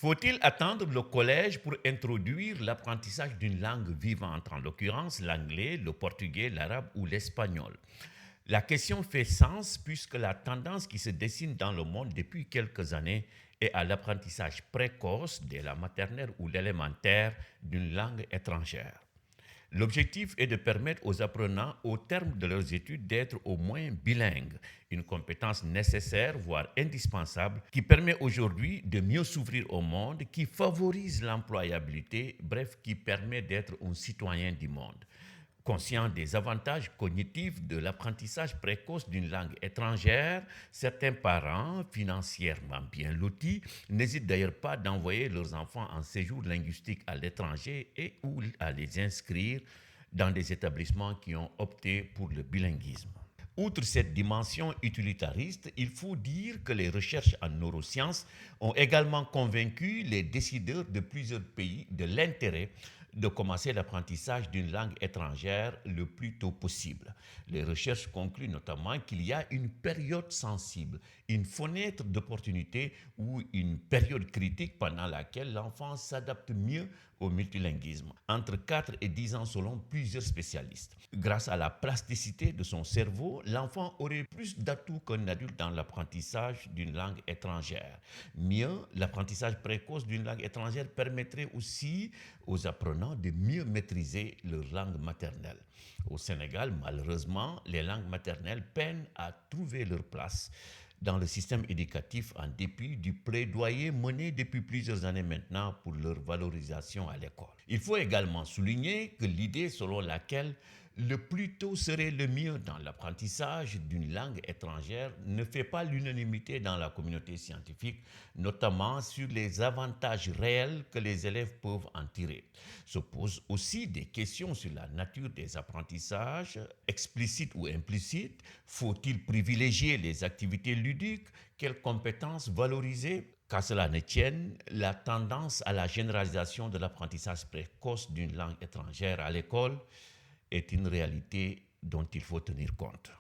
Faut-il attendre le collège pour introduire l'apprentissage d'une langue vivante, en l'occurrence l'anglais, le portugais, l'arabe ou l'espagnol? La question fait sens puisque la tendance qui se dessine dans le monde depuis quelques années est à l'apprentissage précoce dès la maternelle ou l'élémentaire d'une langue étrangère. L'objectif est de permettre aux apprenants, au terme de leurs études, d'être au moins bilingues, une compétence nécessaire, voire indispensable, qui permet aujourd'hui de mieux s'ouvrir au monde, qui favorise l'employabilité, bref, qui permet d'être un citoyen du monde. Conscient des avantages cognitifs de l'apprentissage précoce d'une langue étrangère, certains parents, financièrement bien lotis, n'hésitent d'ailleurs pas d'envoyer leurs enfants en séjour linguistique à l'étranger et ou à les inscrire dans des établissements qui ont opté pour le bilinguisme. Outre cette dimension utilitariste, il faut dire que les recherches en neurosciences ont également convaincu les décideurs de plusieurs pays de l'intérêt de commencer l'apprentissage d'une langue étrangère le plus tôt possible. Les recherches concluent notamment qu'il y a une période sensible, une fenêtre d'opportunité ou une période critique pendant laquelle l'enfant s'adapte mieux au multilinguisme, entre 4 et 10 ans selon plusieurs spécialistes. Grâce à la plasticité de son cerveau, l'enfant aurait plus d'atouts qu'un adulte dans l'apprentissage d'une langue étrangère. Mieux, l'apprentissage précoce d'une langue étrangère permettrait aussi aux apprenants de mieux maîtriser leur langue maternelle. Au Sénégal, malheureusement, les langues maternelles peinent à trouver leur place dans le système éducatif en dépit du plaidoyer mené depuis plusieurs années maintenant pour leur valorisation à l'école. Il faut également souligner que l'idée selon laquelle le plus tôt serait le mieux dans l'apprentissage d'une langue étrangère ne fait pas l'unanimité dans la communauté scientifique, notamment sur les avantages réels que les élèves peuvent en tirer. Se posent aussi des questions sur la nature des apprentissages, explicites ou implicites. Faut-il privilégier les activités ludiques? Quelles compétences valoriser? Qu'à cela ne tienne, la tendance à la généralisation de l'apprentissage précoce d'une langue étrangère à l'école est une réalité dont il faut tenir compte.